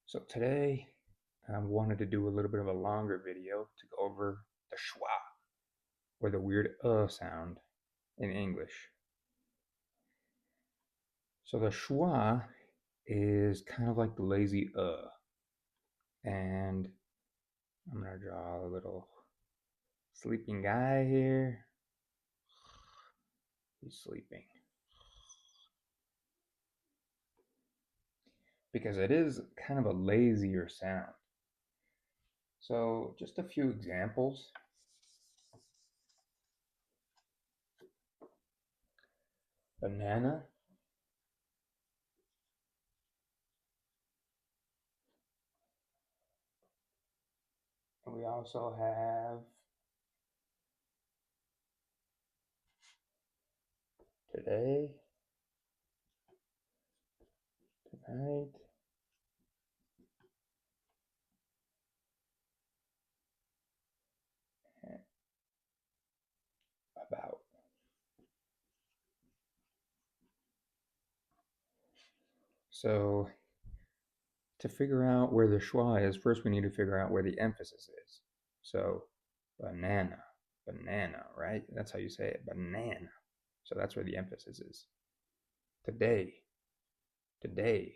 So today I wanted to do a little bit of a longer video to go over the schwa, or the weird sound in English. So the schwa is kind of like the lazy and I'm gonna draw a little sleeping guy here. He's sleeping because it is kind of a lazier sound. So just a few examples. Banana. We also have today, tonight, about. So to figure out where the schwa is, first we need to figure out where the emphasis is. So banana, banana, right? That's how you say it, banana. So that's where the emphasis is. Today, today.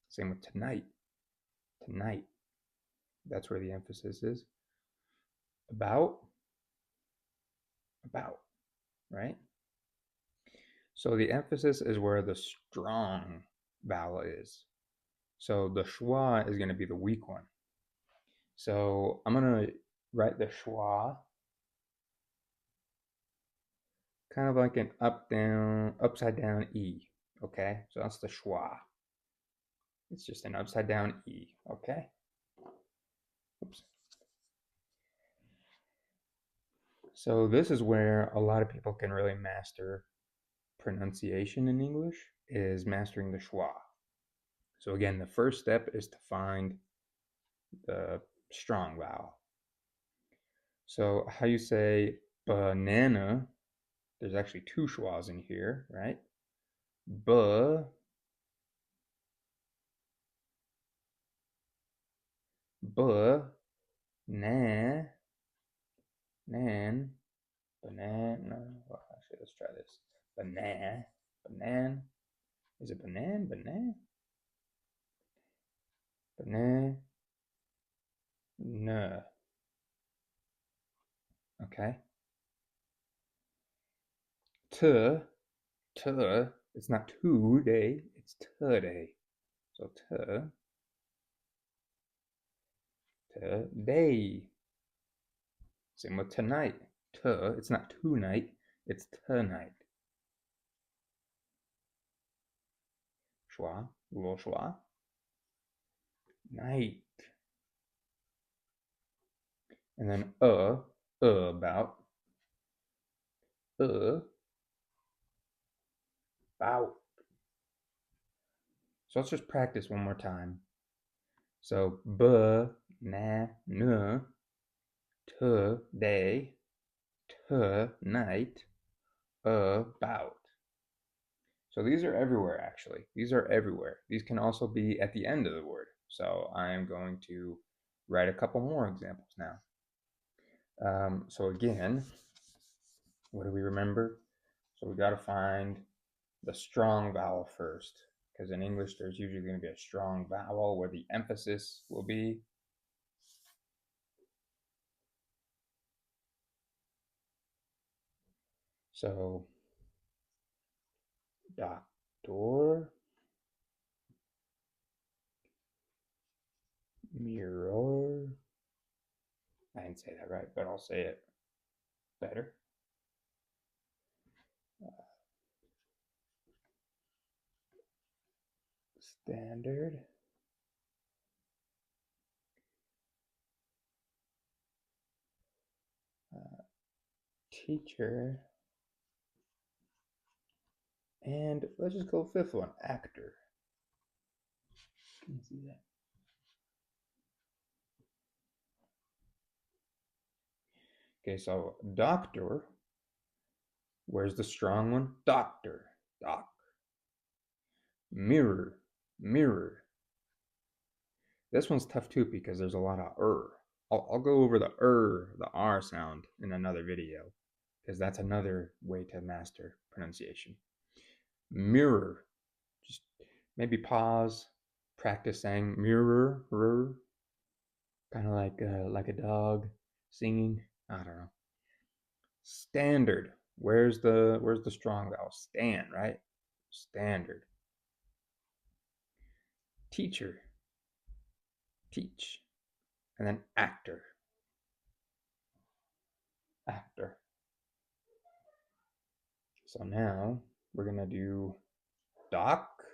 Same with tonight, tonight. That's where the emphasis is. About, right? So the emphasis is where the strong vowel is. So the schwa is going to be the weak one. So I'm going to write the schwa kind of like an upside down E. Okay, so that's the schwa. It's just an upside down E. Okay. Oops. So this is where a lot of people can really master pronunciation in English, is mastering the schwa. So again, the first step is to find the strong vowel. So how you say banana, there's actually two schwas in here, right? B, b, na, nan, banana. Well, actually, let's try this. Banana, banan. Is it banan? Banan? Banana. No. Okay. T, t. It's not today. It's today. So today. Same with tonight. It's not tonight. It's tonight. Schwa, little schwa. Night. And then about. About. So let's just practice one more time. So banana, today, tonight, about. So these are everywhere, actually. These are everywhere. These can also be at the end of the word. So I am going to write a couple more examples now. So again, what do we remember? So we got to find the strong vowel first, because in English there's usually going to be a strong vowel where the emphasis will be. So doctor, mirror. I didn't say that right, but I'll say it better. Standard. Teacher. And let's just go fifth one, actor. Can you see that? Okay, so doctor. Where's the strong one? Doctor. Doc. Mirror. Mirror. This one's tough too because there's a lot of I'll go over the the R sound in another video because that's another way to master pronunciation. Mirror. Just maybe pause, practice saying mirror, kind of like a dog singing. I don't know. Standard. Where's the strong vowel? Stand, right? Standard. Teacher. Teach. And then actor. Actor. So now we're gonna do doctor.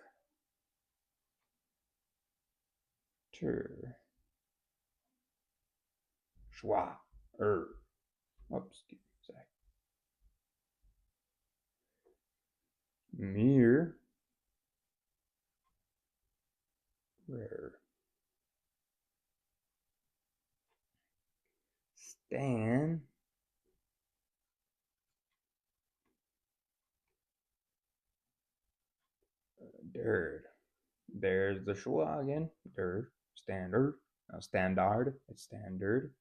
Schwa. Oops, give me a sec. Mirror. Stand. Dirt. There's the schwa again. Dirt. Standard. Standard. It's standard.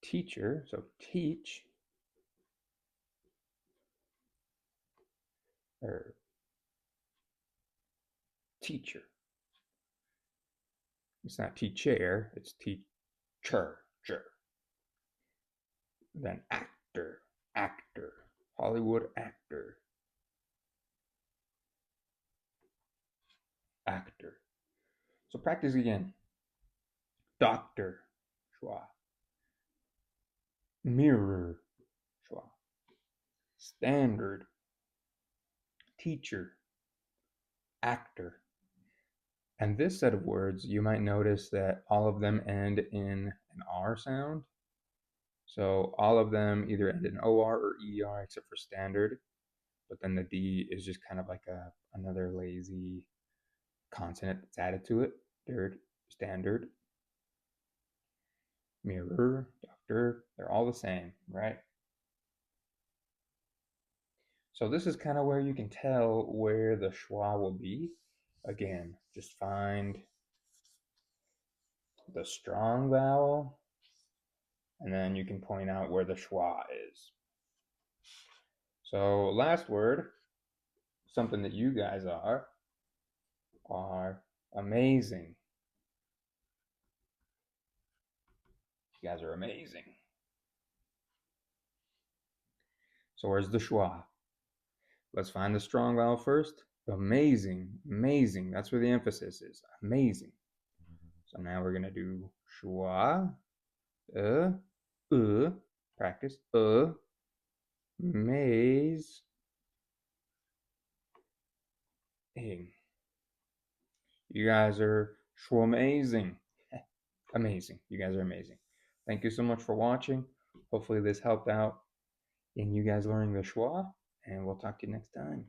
Teacher. So teach. Teacher. It's not teacher. It's teacher. Then actor. Actor. Hollywood actor. Actor. So practice again. Doctor. Schwa. Mirror. Schwa. Standard. Teacher. Actor. And this set of words, you might notice that all of them end in an R sound. So all of them either end in OR or ER except for standard. But then the D is just kind of like another lazy consonant that's added to it. Third, standard, mirror, doctor, they're all the same, right? So this is kind of where you can tell where the schwa will be. Again, just find the strong vowel, and then you can point out where the schwa is. So last word, something that you guys are amazing. You guys are amazing. So where's the schwa? Let's find the strong vowel first. Amazing, amazing. That's where the emphasis is. Amazing. So now we're gonna do schwa, practice, maze, ing. You guys are amazing. Amazing. You guys are amazing. Thank you so much for watching. Hopefully this helped out in you guys learning the schwa, and we'll talk to you next time.